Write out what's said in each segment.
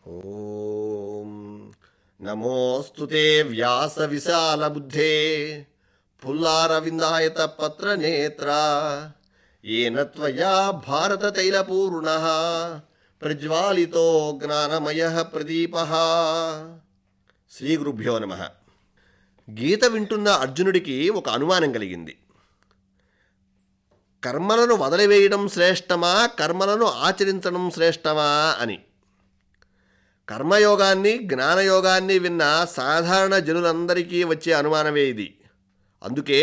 ఓం నమోऽस्तु ते వ్యాసవిశాలబుద్ధే పుల్లారవిందాయత పత్రనేత్ర येन त्वया भारततैलपूर्णः ప్రజ్వాలితో జ్ఞానమయః ప్రదీపః. శ్రీ గురుభ్యో నమః. గీత వింటున్న అర్జునుడికి ఒక అనుమానం కలిగింది. కర్మలను వదిలివేయడం శ్రేష్టమా, కర్మలను ఆచరించడం శ్రేష్టమా అని. కర్మయోగాన్ని జ్ఞానయోగాన్ని విన్న సాధారణ జనులందరికీ వచ్చే అనుమానమే ఇది. అందుకే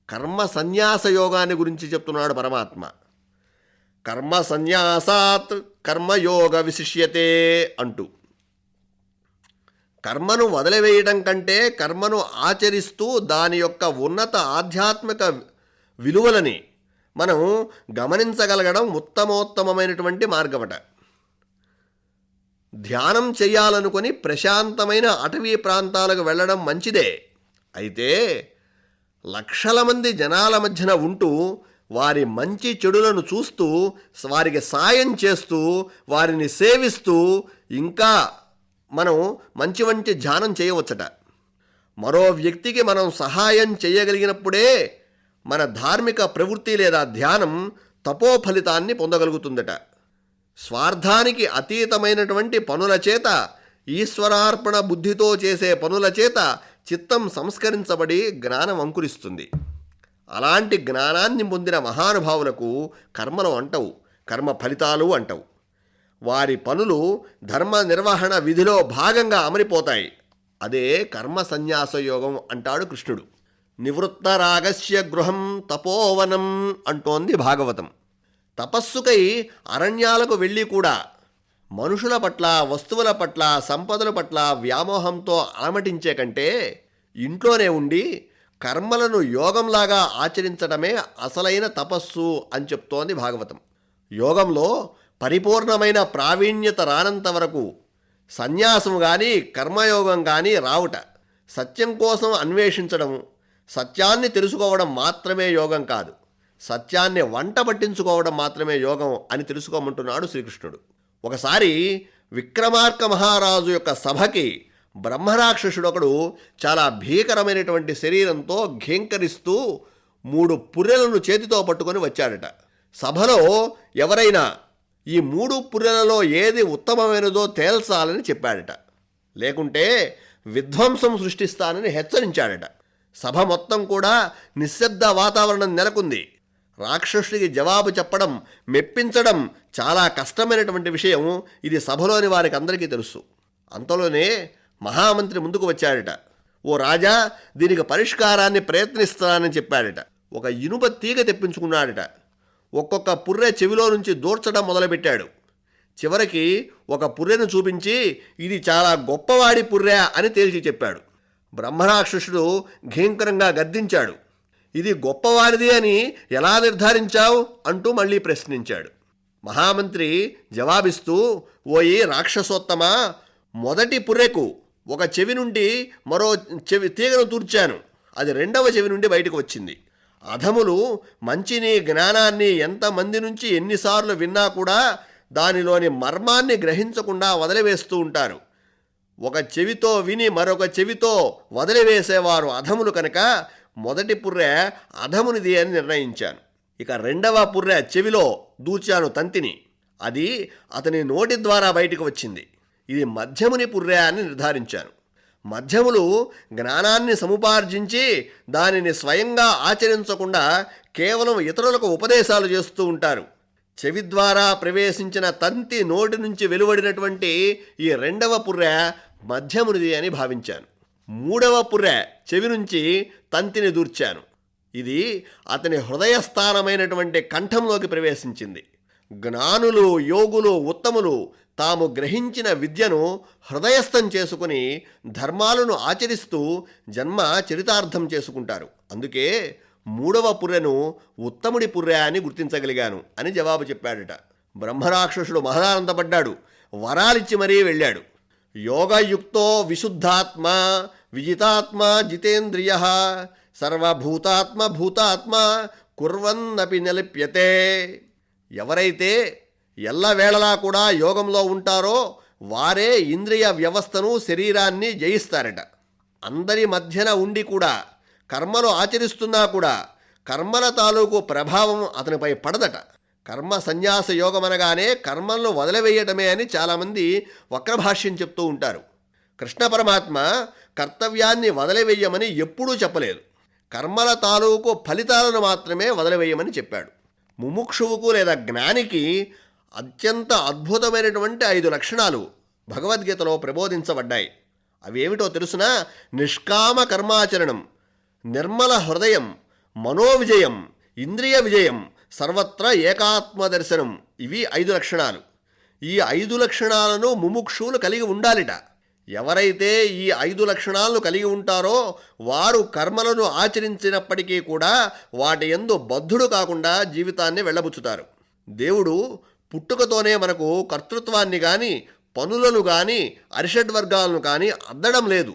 కర్మ సన్యాస యోగాన్ని గురించి చెప్తున్నాడు పరమాత్మ. కర్మ సన్యాసాత్ కర్మయోగ విశిష్యతే అంటూ, కర్మను వదిలివేయడం కంటే కర్మను ఆచరిస్తూ దాని యొక్క ఉన్నత ఆధ్యాత్మిక విలువలని మనం గమనించగలగడం ఉత్తమోత్తమైనటువంటి మార్గమట. ధ్యానం చేయాలనుకొని ప్రశాంతమైన అటవీ ప్రాంతాలకు వెళ్ళడం మంచిదే. అయితే లక్షల మంది జనాల మధ్యన ఉంటూ వారి మంచి చెడులను చూస్తూ వారికి సాయం చేస్తూ వారిని సేవిస్తూ ఇంకా మనం మంచి మంచి ధ్యానం చేయవచ్చట. మరో వ్యక్తికి మనం సహాయం చేయగలిగినప్పుడే మన ధార్మిక ప్రవృత్తి లేదా ధ్యానం తపో ఫలితాన్ని పొందగలుగుతుందట. స్వార్థానికి అతీతమైనటువంటి పనుల చేత, ఈశ్వరార్పణ బుద్ధితో చేసే పనుల చేత చిత్తం సంస్కరించబడి జ్ఞానం అంకురిస్తుంది. అలాంటి జ్ఞానాన్ని పొందిన మహానుభావులకు కర్మలు అంటవు, కర్మ ఫలితాలు అంటవు. వారి పనులు ధర్మ నిర్వహణ విధిలో భాగంగా అమరిపోతాయి. అదే కర్మ సన్యాస యోగం అంటాడు కృష్ణుడు. నివృత్త రాగస్య గృహం తపోవనం అంటోంది భాగవతం. తపస్సుకై అరణ్యాలకు వెళ్ళి కూడా మనుషుల పట్ల, వస్తువుల పట్ల, సంపదల పట్ల వ్యామోహంతో అలమటించే కంటే ఇంట్లోనే ఉండి కర్మలను యోగంలాగా ఆచరించడమే అసలైన తపస్సు అని చెప్తోంది భాగవతం. యోగంలో పరిపూర్ణమైన ప్రావీణ్యత రానంత వరకు సన్యాసం కానీ కర్మయోగం కానీ రావుట. సత్యం కోసం అన్వేషించడం, సత్యాన్ని తెలుసుకోవడం మాత్రమే యోగం కాదు, సత్యాన్ని వంట పట్టించుకోవడం మాత్రమే యోగం అని తెలుసుకోమంటున్నాడు శ్రీకృష్ణుడు. ఒకసారి విక్రమార్క మహారాజు యొక్క సభకి బ్రహ్మరాక్షసుడొకడు చాలా భీకరమైనటువంటి శరీరంతో ఘేంకరిస్తూ 3 పుర్రెలను చేతితో పట్టుకొని వచ్చాడట. సభలో ఎవరైనా ఈ 3 పుర్రెలలో ఏది ఉత్తమమైనదో తేల్చాలని చెప్పాడట. లేకుంటే విధ్వంసం సృష్టిస్తానని హెచ్చరించాడట. సభ మొత్తం కూడా నిశ్శబ్ద వాతావరణం నెలకొంది. రాక్షసుడికి జవాబు చెప్పడం, మెప్పించడం చాలా కష్టమైనటువంటి విషయం. ఇది సభలోని వారికి అందరికీ తెలుసు. అంతలోనే మహామంత్రి ముందుకు వచ్చాడట. ఓ రాజా, దీనికి పరిష్కారాన్ని ప్రయత్నిస్తానని చెప్పాడట. ఒక ఇనుప తీగ తెప్పించుకున్నాడట. ఒక్కొక్క పుర్రె చెవిలో నుంచి దూర్చడం మొదలుపెట్టాడు. చివరికి ఒక పుర్రెను చూపించి ఇది చాలా గొప్పవాడి పుర్రె అని తేల్చి చెప్పాడు. బ్రహ్మరాక్షసుడు ఘీంకరంగా గద్దించాడు. ఇది గొప్పవాడిది అని ఎలా నిర్ధారించావు అంటూ మళ్ళీ ప్రశ్నించాడు. మహామంత్రి జవాబిస్తూ, ఓయి రాక్షసోత్తమా, మొదటి పుర్రెకు ఒక చెవి నుండి మరో చెవి తీగను తూర్చాను. అది 2వ చెవి నుండి బయటకు వచ్చింది. అధములు మంచిని, జ్ఞానాన్ని ఎంతమంది నుంచి ఎన్నిసార్లు విన్నా కూడా దానిలోని మర్మాన్ని గ్రహించకుండా వదిలివేస్తూ ఉంటారు. ఒక చెవితో విని మరొక చెవితో వదిలివేసేవారు అధములు కనుక మొదటి పుర్రె అధమునిది అని నిర్ణయించాను. ఇక 2వ పుర్రె చెవిలో దూర్చాను తంతిని. అది అతని నోటి ద్వారా బయటకు వచ్చింది. ఇది మధ్యముని పుర్రె అని నిర్ధారించాను. మధ్యములు జ్ఞానాన్ని సముపార్జించి దానిని స్వయంగా ఆచరించకుండా కేవలం ఇతరులకు ఉపదేశాలు చేస్తూ ఉంటారు. చెవి ద్వారా ప్రవేశించిన తంతి నోటి నుంచి వెలువడినటువంటి ఈ 2వ పుర్రె మధ్యమునిది అని భావించాను. 3వ పుర్రె చెవి నుంచి తంతిని దూర్చాను. ఇది అతని హృదయస్థానమైనటువంటి కంఠంలోకి ప్రవేశించింది. జ్ఞానులు, యోగులు, ఉత్తములు తాము గ్రహించిన విద్యను హృదయస్థం చేసుకుని ధర్మాలను ఆచరిస్తూ జన్మ చరితార్థం చేసుకుంటారు. అందుకే 3వ పుర్రెను ఉత్తముడి పుర్రె అని గుర్తించగలిగాను అని జవాబు చెప్పాడట. బ్రహ్మరాక్షసుడు మహదానందపడ్డాడు. వరాలిచ్చి మరీ వెళ్ళాడు. యోగయుక్తో విశుద్ధాత్మ విజితాత్మ జితేంద్రియ సర్వభూతాత్మ భూతాత్మ కుర్వన్నపి నిలిప్యతే. ఎవరైతే ఎల్లవేళలా కూడా యోగంలో ఉంటారో వారే ఇంద్రియ వ్యవస్థను శరీరాన్ని జయిస్తారట. అందరి మధ్యన ఉండి కూడా కర్మలు ఆచరిస్తున్నా కూడా కర్మల తాలూకు ప్రభావం అతనిపై పడదట. కర్మ సన్యాస యోగం అనగానే కర్మలను వదిలివేయటమే అని చాలామంది వక్రభాష్యం చెప్తూ ఉంటారు. కృష్ణ పరమాత్మ కర్తవ్యాన్ని వదిలివేయమని ఎప్పుడూ చెప్పలేదు. కర్మల తాలూకు ఫలితాలను మాత్రమే వదిలివేయమని చెప్పాడు. ముముక్షువుకు లేదా జ్ఞానికి అత్యంత అద్భుతమైనటువంటి 5 లక్షణాలు భగవద్గీతలో ప్రబోధించబడ్డాయి. అవేమిటో తెలుసునా? నిష్కామ కర్మాచరణం, నిర్మల హృదయం, మనోవిజయం, ఇంద్రియ విజయం, సర్వత్ర ఏకాత్మ దర్శనం. ఇవి 5 లక్షణాలు. ఈ 5 లక్షణాలను ముముక్షువులు కలిగి ఉండాలిట. ఎవరైతే ఈ 5 లక్షణాలను కలిగి ఉంటారో వారు కర్మలను ఆచరించినప్పటికీ కూడా వాటి యందు బద్ధుడు కాకుండా జీవితాన్ని వెళ్ళబుచ్చుతారు. దేవుడు పుట్టుకతోనే మనకు కర్తృత్వాన్ని కానీ పనులను కానీ అరిషడ్వర్గాలను కానీ అద్దడం లేదు.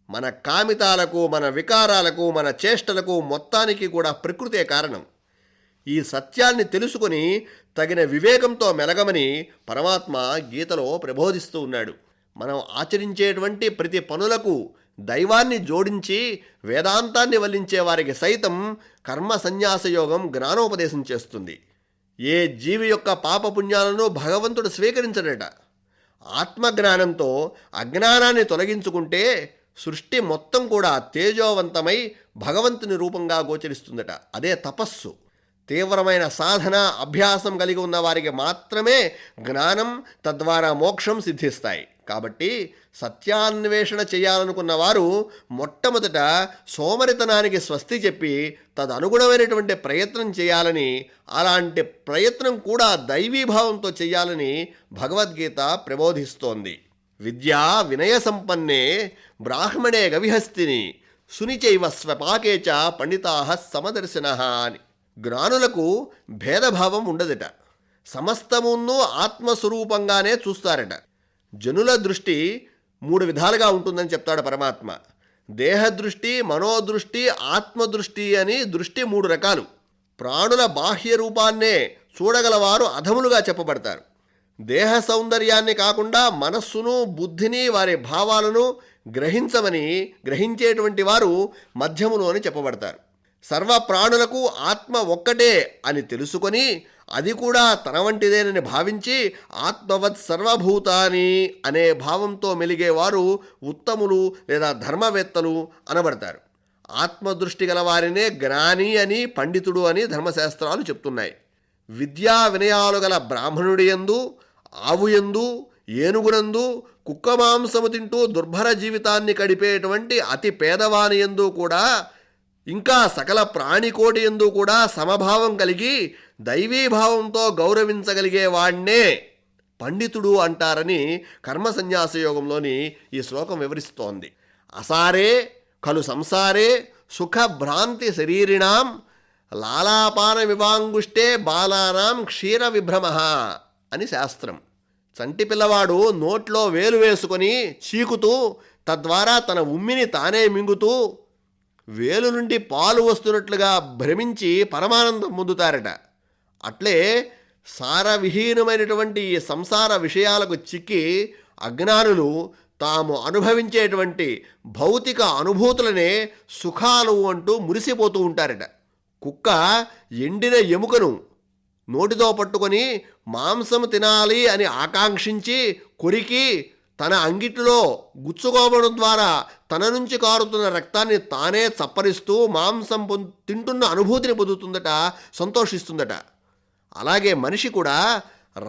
మన కామితాలకు, మన వికారాలకు, మన చేష్టలకు మొత్తానికి కూడా ప్రకృతే కారణం. ఈ సత్యాన్ని తెలుసుకొని తగిన వివేకంతో మెలగమని పరమాత్మ గీతలో ప్రబోధిస్తూ ఉన్నాడు. మనం ఆచరించేటువంటి ప్రతి పనులకు దైవాన్ని జోడించి వేదాంతాన్ని వల్లించే వారికి సైతం కర్మ సన్యాస యోగం జ్ఞానోపదేశం చేస్తుంది. ఏ జీవి యొక్క పాపపుణ్యాలను భగవంతుడు స్వీకరించడట. ఆత్మజ్ఞానంతో అజ్ఞానాన్ని తొలగించుకుంటే సృష్టి మొత్తం కూడా తేజోవంతమై భగవంతుని రూపంగా గోచరిస్తుందట. అదే తపస్సు. తీవ్రమైన సాధన అభ్యాసం కలిగి ఉన్న వారికి మాత్రమే జ్ఞానం, తద్వారా మోక్షం సిద్ధిస్తాయి. కాబట్టి సత్యాన్వేషణ చేయాలనుకున్న వారు మొట్టమొదట సోమరితనానికి స్వస్తి చెప్పి తదనుగుణమైనటువంటి ప్రయత్నం చేయాలని, అలాంటి ప్రయత్నం కూడా దైవీభావంతో చేయాలని భగవద్గీత ప్రబోధిస్తోంది. విద్యా వినయ సంపన్నే బ్రాహ్మణే గవిహస్తిని సునిచైవ స్వపాకే చ పండితాః సమదర్శనః అని. జ్ఞానులకు భేదభావం ఉండదట. సమస్తమును ఆత్మస్వరూపంగానే చూస్తారట. జనుల దృష్టి 3 విధాలుగా ఉంటుందని చెప్తాడు పరమాత్మ. దేహదృష్టి, మనోదృష్టి, ఆత్మదృష్టి అని దృష్టి 3 రకాలు. ప్రాణుల బాహ్య రూపాన్నే చూడగలవారు అధములుగా చెప్పబడతారు. దేహ సౌందర్యాన్ని కాకుండా మనస్సును, బుద్ధిని, వారి భావాలను గ్రహించేటువంటి వారు మధ్యములు అని చెప్పబడతారు. సర్వ ప్రాణులకు ఆత్మ ఒక్కటే అని తెలుసుకొని అది కూడా తన వంటిదేనని భావించి ఆత్మవత్ సర్వభూతాని అనే భావంతో మెలిగేవారు ఉత్తములు లేదా ధర్మవేత్తలు అనబడతారు. ఆత్మదృష్టి గల వారినే జ్ఞాని అని, పండితుడు అని ధర్మశాస్త్రాలు చెప్తున్నాయి. విద్యా వినయాలు గల బ్రాహ్మణుడి యందు, ఆవు యందు, ఏనుగునందు, కుక్క మాంసము తింటూ దుర్భర జీవితాన్ని గడిపేటువంటి అతి పేదవాని యందు కూడా, ఇంకా సకల ప్రాణికోటి యందు కూడా సమభావం కలిగి దైవీభావంతో గౌరవించగలిగే వాణ్ణే పండితుడు అంటారని కర్మ సన్యాస యోగంలోని ఈ శ్లోకం వివరిస్తోంది. అసారే ఖలు సంసారే సుఖభ్రాంతి శరీరిణాం లాలాపాన వివాంగుష్టే బాలానాం క్షీర విభ్రమః అని శాస్త్రం. చంటి పిల్లవాడు నోట్లో వేలు వేసుకొని చీకుతూ తద్వారా తన ఉమ్మిని తానే మింగుతూ వేలు నుండి పాలు వస్తున్నట్లుగా భ్రమించి పరమానందం పొందుతారట. అట్లే సారవిహీనమైనటువంటి ఈ సంసార విషయాలకు చిక్కి అజ్ఞానులు తాము అనుభవించేటువంటి భౌతిక అనుభూతులనే సుఖాలు అంటూ మురిసిపోతూ ఉంటారట. కుక్క ఎండిన ఎముకను నోటితో పట్టుకొని మాంసం తినాలి అని ఆకాంక్షించి కొరికి తన అంగిటిలో గుచ్చుకోవడం ద్వారా తన నుంచి కారుతున్న రక్తాన్ని తానే చప్పరిస్తూ మాంసం తింటున్న అనుభూతిని పొందుతుందట, సంతోషిస్తుందట. అలాగే మనిషి కూడా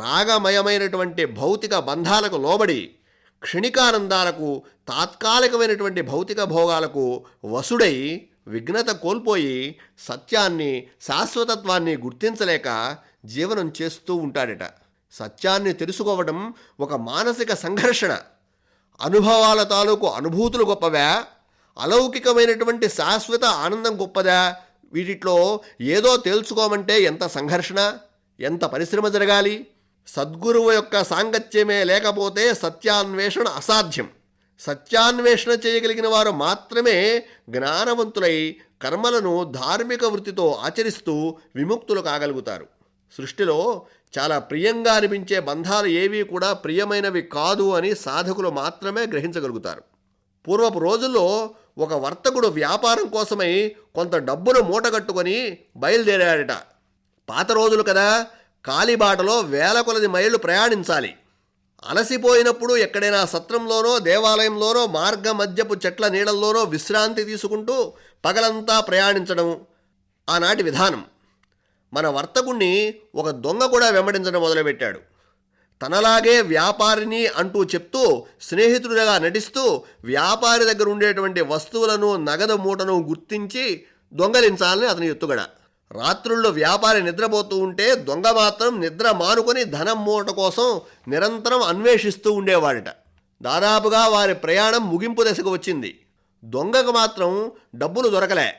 రాగమయమైనటువంటి భౌతిక బంధాలకు లోబడి క్షణికానందాలకు, తాత్కాలికమైనటువంటి భౌతిక భోగాలకు వసుడై విఘ్నత కోల్పోయి సత్యాన్ని, శాశ్వతత్వాన్ని గుర్తించలేక జీవనం చేస్తూ ఉంటాడట. సత్యాన్ని తెలుసుకోవడం ఒక మానసిక సంఘర్షణ. అనుభవాల తాలూకు అనుభూతులు గొప్పవా, అలౌకికమైనటువంటి శాశ్వత ఆనందం గొప్పదా? వీటిలో ఏదో తేల్చుకోమంటే ఎంత సంఘర్షణ, ఎంత పరిశ్రమ జరగాలి. సద్గురువు యొక్క సాంగత్యమే లేకపోతే సత్యాన్వేషణ అసాధ్యం. సత్యాన్వేషణ చేయగలిగిన వారు మాత్రమే జ్ఞానవంతులై కర్మలను ధార్మిక వృత్తితో ఆచరిస్తూ విముక్తులు కాగలుగుతారు. సృష్టిలో చాలా ప్రియంగా అనిపించే బంధాలు ఏవీ కూడా ప్రియమైనవి కాదు అని సాధకులు మాత్రమే గ్రహించగలుగుతారు. పూర్వపు రోజుల్లో ఒక వర్తకుడు వ్యాపారం కోసమై కొంత డబ్బును మూటగట్టుకొని బయలుదేరాడట. పాత రోజులు కదా, కాలిబాటలో వేల కొలది మైళ్ళు ప్రయాణించాలి. అలసిపోయినప్పుడు ఎక్కడైనా సత్రంలోనో దేవాలయంలోనో మార్గ మధ్యపు చెట్ల నీడల్లోనో విశ్రాంతి తీసుకుంటూ పగలంతా ప్రయాణించడం ఆనాటి విధానం. మన వర్తకుణ్ణి ఒక దొంగ కూడా వెంబడించడం మొదలుపెట్టాడు. తనలాగే వ్యాపారిని అంటూ చెప్తూ స్నేహితుడిగా నటిస్తూ వ్యాపారి దగ్గర ఉండేటువంటి వస్తువులను నగదు మూటను గుర్తించి దొంగలించాలని అతని ఎత్తుగడ. రాత్రుల్లో వ్యాపారి నిద్రపోతూ ఉంటే దొంగ మాత్రం నిద్ర మానుకొని ధనం మూట కోసం నిరంతరం అన్వేషిస్తూ ఉండేవాడట. దాదాపుగా వారి ప్రయాణం ముగింపు దశకు వచ్చింది. దొంగకు మాత్రం డబ్బులు దొరకలే.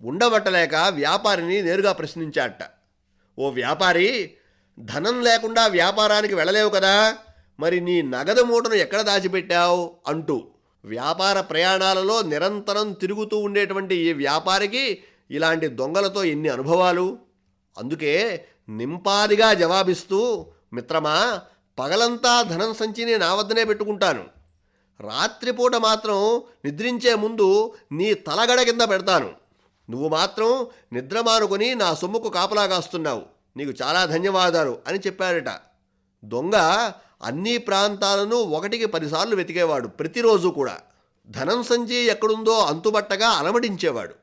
ఉండబట్టలేక వ్యాపారిని నేరుగా ప్రశ్నించాడట. ఓ వ్యాపారి, ధనం లేకుండా వ్యాపారానికి వెళ్ళలేవు కదా, మరి నీ నగదు మూటను ఎక్కడ దాచిపెట్టావు అంటూ. వ్యాపార ప్రయాణాలలో నిరంతరం తిరుగుతూ ఉండేటువంటి ఈ వ్యాపారికి ఇలాంటి దొంగలతో ఎన్ని అనుభవాలు. అందుకే నింపాదిగా జవాబిస్తూ, మిత్రమా, పగలంతా ధనం సంచిని నా వద్దనే పెట్టుకుంటాను. రాత్రిపూట మాత్రం నిద్రించే ముందు నీ తలగడ కింద పెడతాను. నువ్వు మాత్రం నిద్ర మానుకొని నా సొమ్ముకు కాపలా కాస్తున్నావు. నీకు చాలా ధన్యవాదాలు అని చెప్పాడట. దొంగ అన్ని ప్రాంతాలను 1కి 10 సార్లు వెతికేవాడు. ప్రతిరోజు కూడా ధనం సంచి ఎక్కడుందో అంతుబట్టగా అలమటించేవాడు.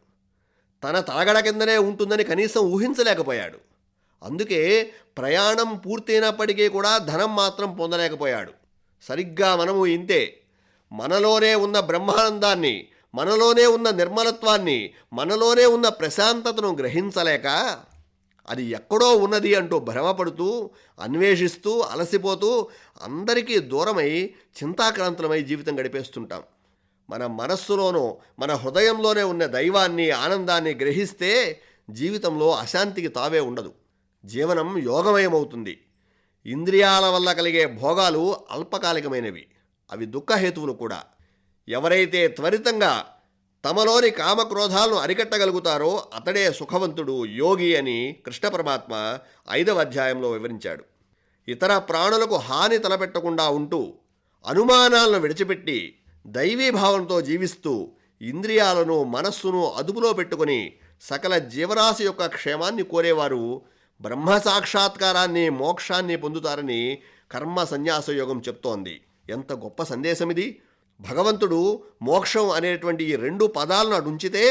తన తలగడ కిందనే ఉంటుందని కనీసం ఊహించలేకపోయాడు. అందుకే ప్రయాణం పూర్తయినప్పటికీ కూడా ధనం మాత్రం పొందలేకపోయాడు. సరిగ్గా మనము ఇంతే. మనలోనే ఉన్న బ్రహ్మానందాన్ని, మనలోనే ఉన్న నిర్మలత్వాన్ని, మనలోనే ఉన్న ప్రశాంతతను గ్రహించలేక అది ఎక్కడో ఉన్నది అంటూ భ్రమపడుతూ అన్వేషిస్తూ అలసిపోతూ అందరికీ దూరమై చింతాక్రాంతులమై జీవితం గడిపేస్తుంటాం. మన మనస్సులోనూ మన హృదయంలోనే ఉన్న దైవాన్ని, ఆనందాన్ని గ్రహిస్తే జీవితంలో అశాంతికి తావే ఉండదు. జీవనం యోగమయమవుతుంది. ఇంద్రియాల వల్ల కలిగే భోగాలు అల్పకాలికమైనవి, అవి దుఃఖహేతువులు కూడా. ఎవరైతే త్వరితంగా తమలోని కామక్రోధాలను అరికట్టగలుగుతారో అతడే సుఖవంతుడు, యోగి అని కృష్ణ పరమాత్మ 5వ అధ్యాయంలో వివరించాడు. ఇతర ప్రాణులకు హాని తలపెట్టకుండా ఉంటూ అనుమానాలను విడిచిపెట్టి దైవీభావంతో జీవిస్తూ ఇంద్రియాలను, మనస్సును అదుపులో పెట్టుకుని సకల జీవరాశి యొక్క క్షేమాన్ని కోరేవారు బ్రహ్మ సాక్షాత్కారాన్ని, మోక్షాన్ని పొందుతారని కర్మ సన్యాస యోగం చెప్తోంది. ఎంత గొప్ప సందేశం ఇది! భగవంతుడు మోక్షం అనేటువంటి ఈ 2 పదాలను అటుంచితే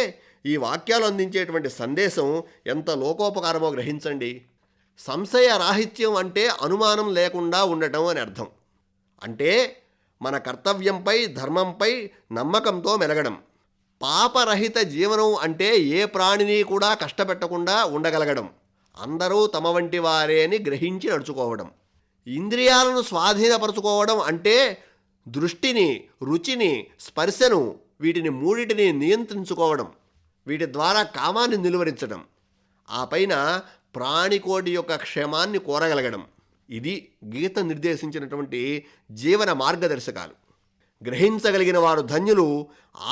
ఈ వాక్యాలు అందించేటువంటి సందేశం ఎంత లోకోపకారమో గ్రహించండి. సంశయ రాహిత్యం అంటే అనుమానం లేకుండా ఉండటం అని అర్థం. అంటే మన కర్తవ్యంపై, ధర్మంపై నమ్మకంతో మెలగడం. పాపరహిత జీవనం అంటే ఏ ప్రాణిని కూడా కష్టపెట్టకుండా ఉండగలగడం. అందరూ తమ వంటి వారే అని గ్రహించి నడుచుకోవడం. ఇంద్రియాలను స్వాధీనపరచుకోవడం అంటే దృష్టిని, రుచిని, స్పర్శను, వీటిని మూడిటిని నియంత్రించుకోవడం. వీటి ద్వారా కామాన్ని నిలువరించడం. ఆ పైన ప్రాణికోటి యొక్క క్షేమాన్ని కోరగలగడం. ఇది గీత నిర్దేశించినటువంటి జీవన మార్గదర్శకాలు. గ్రహించగలిగిన వారు ధన్యులు,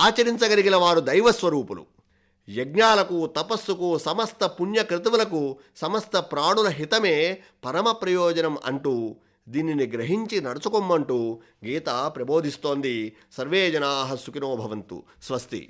ఆచరించగలిగిన వారు దైవస్వరూపులు. యజ్ఞాలకు, తపస్సుకు, సమస్త పుణ్యకృతువులకు, సమస్త ప్రాణుల హితమే పరమ ప్రయోజనం అంటూ దీనిని గ్రహించి నడుచుకోమంటూ గీత ప్రబోధిస్తోంది. సర్వే జనాః సుఖినో భవంతు. స్వస్తి.